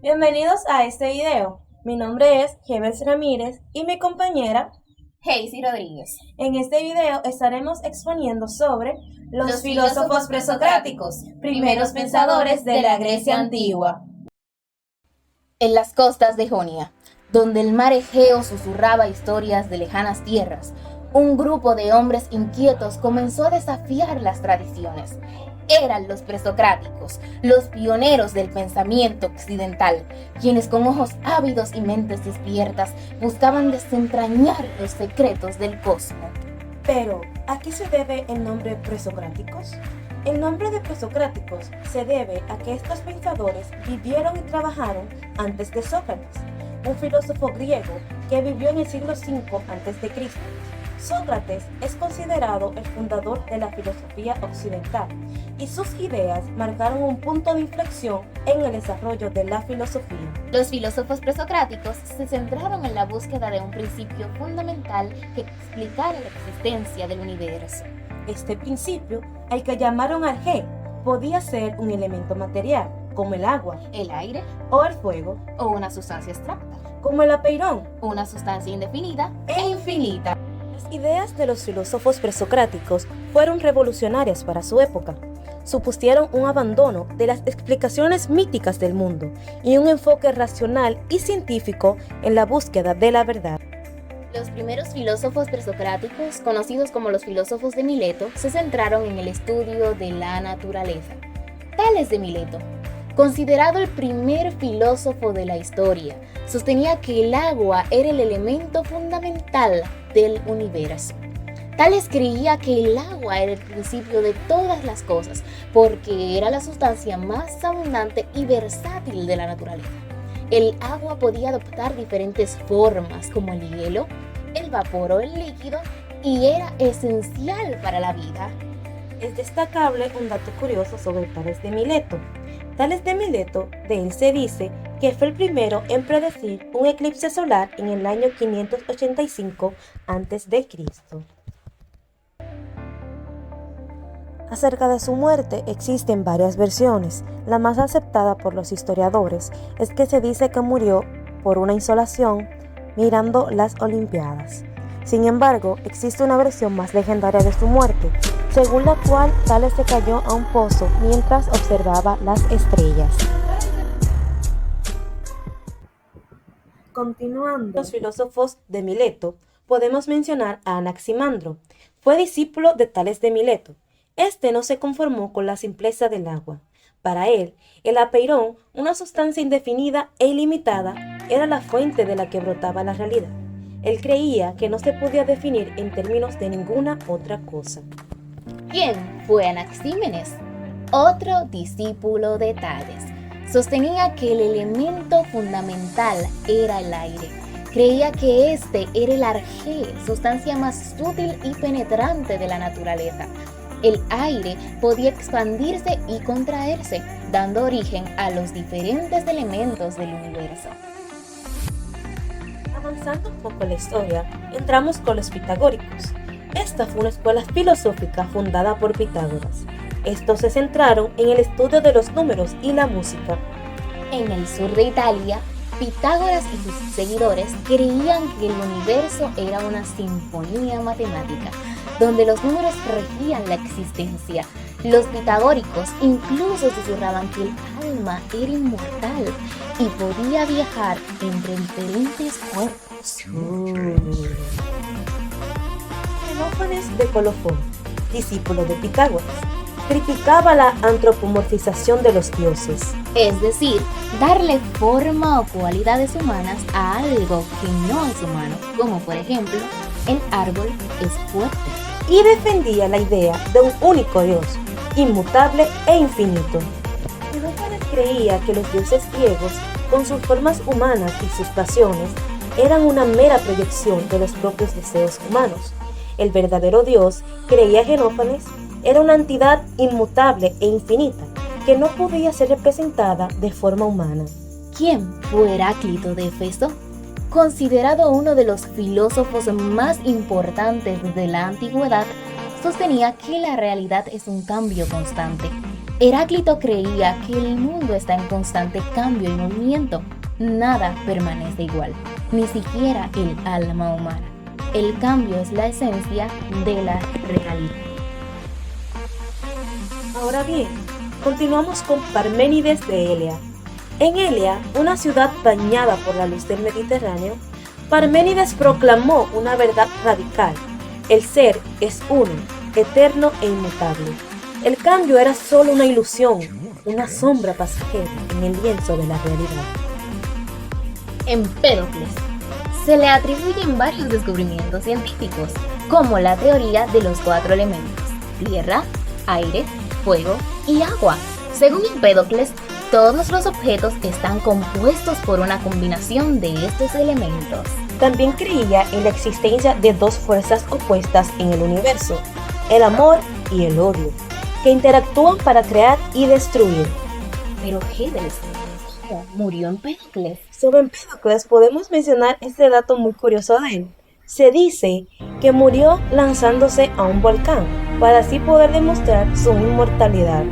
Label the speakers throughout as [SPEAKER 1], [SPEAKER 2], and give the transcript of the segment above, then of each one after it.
[SPEAKER 1] Bienvenidos a este video. Mi nombre es Jebes Ramírez y mi compañera.
[SPEAKER 2] Hazy Rodríguez.
[SPEAKER 1] En este video estaremos exponiendo sobre los
[SPEAKER 2] filósofos presocráticos, primeros pensadores de la Grecia antigua. En las costas de Jonia, donde el mar Egeo susurraba historias de lejanas tierras, un grupo de hombres inquietos comenzó a desafiar las tradiciones. Eran los presocráticos, los pioneros del pensamiento occidental, quienes con ojos ávidos y mentes despiertas buscaban desentrañar los secretos del cosmos.
[SPEAKER 1] Pero, ¿a qué se debe el nombre presocráticos? El nombre de presocráticos se debe a que estos pensadores vivieron y trabajaron antes de Sócrates, un filósofo griego que vivió en el siglo V a.C. Sócrates es considerado el fundador de la filosofía occidental y sus ideas marcaron un punto de inflexión en el desarrollo de la filosofía.
[SPEAKER 2] Los filósofos presocráticos se centraron en la búsqueda de un principio fundamental que explicara la existencia del universo.
[SPEAKER 1] Este principio, al que llamaron arjé, podía ser un elemento material, como el agua,
[SPEAKER 2] el aire
[SPEAKER 1] o el fuego,
[SPEAKER 2] o una sustancia abstracta,
[SPEAKER 1] como el apeirón,
[SPEAKER 2] una sustancia indefinida e infinita.
[SPEAKER 1] Las ideas de los filósofos presocráticos fueron revolucionarias para su época. Supusieron un abandono de las explicaciones míticas del mundo y un enfoque racional y científico en la búsqueda de la verdad.
[SPEAKER 2] Los primeros filósofos presocráticos, conocidos como los filósofos de Mileto, se centraron en el estudio de la naturaleza. Tales de Mileto, considerado el primer filósofo de la historia, sostenía que el agua era el elemento fundamental del universo. Tales creía que el agua era el principio de todas las cosas, porque era la sustancia más abundante y versátil de la naturaleza. El agua podía adoptar diferentes formas, como el hielo, el vapor o el líquido, y era esencial para la vida.
[SPEAKER 1] Es destacable un dato curioso sobre Tales de Mileto. Tales de Mileto, de él se dice que fue el primero en predecir un eclipse solar en el año 585 a.C. Acerca de su muerte existen varias versiones. La más aceptada por los historiadores es que se dice que murió por una insolación mirando las Olimpiadas. Sin embargo, existe una versión más legendaria de su muerte, según la cual Tales se cayó a un pozo mientras observaba las estrellas. Continuando los filósofos de Mileto, podemos mencionar a Anaximandro. Fue discípulo de Tales de Mileto. Este no se conformó con la simpleza del agua. Para él, el apeirón, una sustancia indefinida e ilimitada, era la fuente de la que brotaba la realidad. Él creía que no se podía definir en términos de ninguna otra cosa.
[SPEAKER 2] ¿Quién fue Anaxímenes? Otro discípulo de Tales. Sostenía que el elemento fundamental era el aire. Creía que este era el arjé, sustancia más sutil y penetrante de la naturaleza. El aire podía expandirse y contraerse, dando origen a los diferentes elementos del universo.
[SPEAKER 1] Avanzando un poco en la historia, entramos con los pitagóricos. Esta fue una escuela filosófica fundada por Pitágoras. Estos se centraron en el estudio de los números y la música.
[SPEAKER 2] En el sur de Italia, Pitágoras y sus seguidores creían que el universo era una sinfonía matemática, donde los números regían la existencia. Los pitagóricos incluso susurraban que el alma era inmortal y podía viajar entre diferentes cuerpos.
[SPEAKER 1] Xenófanes de Colofón, discípulo de Pitágoras, criticaba la antropomorfización de los dioses,
[SPEAKER 2] es decir, darle forma o cualidades humanas a algo que no es humano, como por ejemplo, el árbol es fuerte.
[SPEAKER 1] Y defendía la idea de un único Dios, inmutable e infinito. Xenófanes creía que los dioses griegos, con sus formas humanas y sus pasiones, eran una mera proyección de los propios deseos humanos. El verdadero Dios, creía Xenófanes, era una entidad inmutable e infinita, que no podía ser representada de forma humana.
[SPEAKER 2] ¿Quién fue Heráclito de Éfeso? Considerado uno de los filósofos más importantes de la antigüedad, sostenía que la realidad es un cambio constante. Heráclito creía que el mundo está en constante cambio y movimiento. Nada permanece igual, ni siquiera el alma humana. El cambio es la esencia de la realidad.
[SPEAKER 1] Ahora bien, continuamos con Parménides de Elea. En Elea, una ciudad bañada por la luz del Mediterráneo, Parménides proclamó una verdad radical. El ser es uno, eterno e inmutable. El cambio era solo una ilusión, una sombra pasajera en el lienzo de la realidad.
[SPEAKER 2] Empédocles. Se le atribuyen varios descubrimientos científicos, como la teoría de los 4 elementos: tierra, aire, fuego y agua. Según Empédocles, todos los objetos están compuestos por una combinación de estos elementos.
[SPEAKER 1] También creía en la existencia de dos fuerzas opuestas en el universo, el amor y el odio, que interactúan para crear y destruir.
[SPEAKER 2] Pero Gédeles, ¿cómo murió Empédocles?
[SPEAKER 1] Sobre Empédocles podemos mencionar este dato muy curioso de él. Se dice que murió lanzándose a un volcán para así poder demostrar su inmortalidad.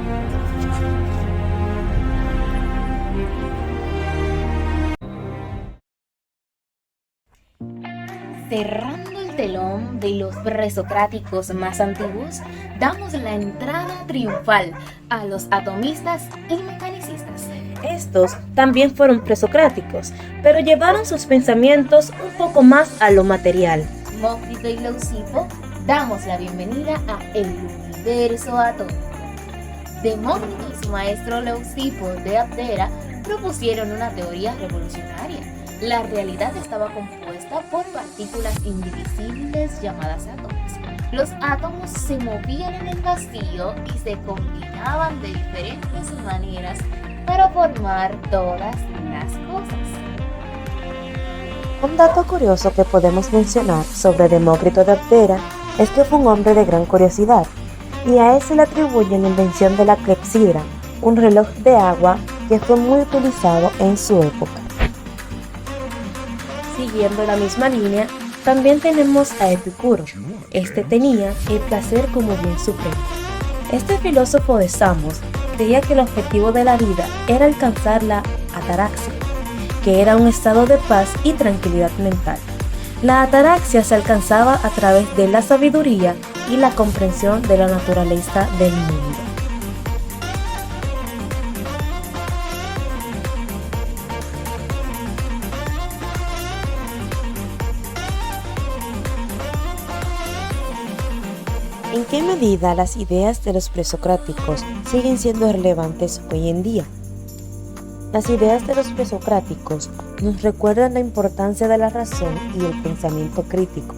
[SPEAKER 2] Cerrando el telón de los presocráticos más antiguos, damos la entrada triunfal a los atomistas y mecanicistas.
[SPEAKER 1] Estos también fueron presocráticos, pero llevaron sus pensamientos un poco más a lo material.
[SPEAKER 2] Demócrito y Leucipo damos la bienvenida a el universo atómico. Demócrito y su maestro Leucipo de Abdera propusieron una teoría revolucionaria. La realidad estaba compuesta por partículas indivisibles llamadas átomos. Los átomos se movían en el vacío y se combinaban de diferentes maneras para formar todas las cosas.
[SPEAKER 1] Un dato curioso que podemos mencionar sobre Demócrito de Abdera es que fue un hombre de gran curiosidad, y a él se le atribuye la invención de la clepsidra, un reloj de agua que fue muy utilizado en su época. Siguiendo la misma línea, también tenemos a Epicuro. Este tenía el placer como bien supremo. Este filósofo de Samos creía que el objetivo de la vida era alcanzar la ataraxia, que era un estado de paz y tranquilidad mental. La ataraxia se alcanzaba a través de la sabiduría y la comprensión de la naturaleza del mundo. ¿En qué medida las ideas de los presocráticos siguen siendo relevantes hoy en día? Las ideas de los presocráticos nos recuerdan la importancia de la razón y el pensamiento crítico.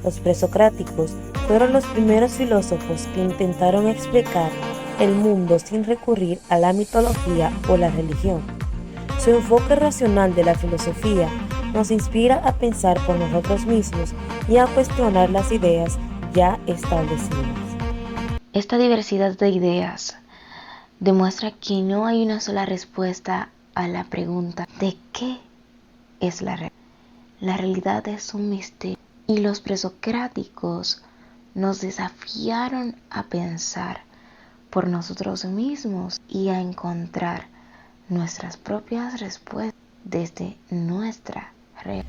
[SPEAKER 1] Los presocráticos fueron los primeros filósofos que intentaron explicar el mundo sin recurrir a la mitología o la religión. Su enfoque racional de la filosofía nos inspira a pensar por nosotros mismos y a cuestionar las ideas ya establecidas.
[SPEAKER 3] Esta diversidad de ideas demuestra que no hay una sola respuesta a la pregunta de qué es la realidad. La realidad es un misterio y los presocráticos nos desafiaron a pensar por nosotros mismos y a encontrar nuestras propias respuestas desde nuestra realidad.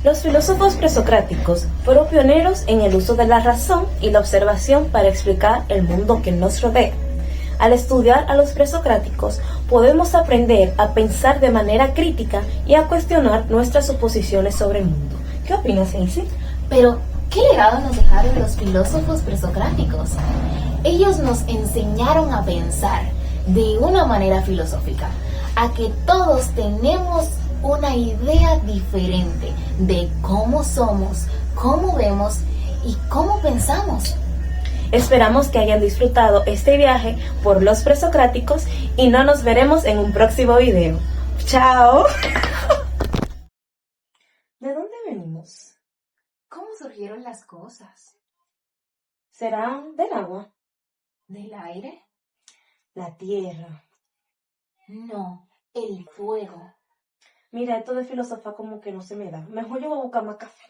[SPEAKER 1] Los filósofos presocráticos fueron pioneros en el uso de la razón y la observación para explicar el mundo que nos rodea. Al estudiar a los presocráticos, podemos aprender a pensar de manera crítica y a cuestionar nuestras suposiciones sobre el mundo. ¿Qué opinas, Elsie?
[SPEAKER 2] Pero, ¿qué legado nos dejaron los filósofos presocráticos? Ellos nos enseñaron a pensar de una manera filosófica, a que todos tenemos una idea diferente de cómo somos, cómo vemos y cómo pensamos.
[SPEAKER 1] Esperamos que hayan disfrutado este viaje por los presocráticos y no nos veremos en un próximo video. ¡Chao! ¿De dónde venimos?
[SPEAKER 2] ¿Cómo surgieron las cosas?
[SPEAKER 1] ¿Será del agua?
[SPEAKER 2] ¿Del aire?
[SPEAKER 1] ¿La tierra?
[SPEAKER 2] No, el fuego.
[SPEAKER 1] Mira, esto de filosofía como que no se me da. Mejor yo voy a buscar más café.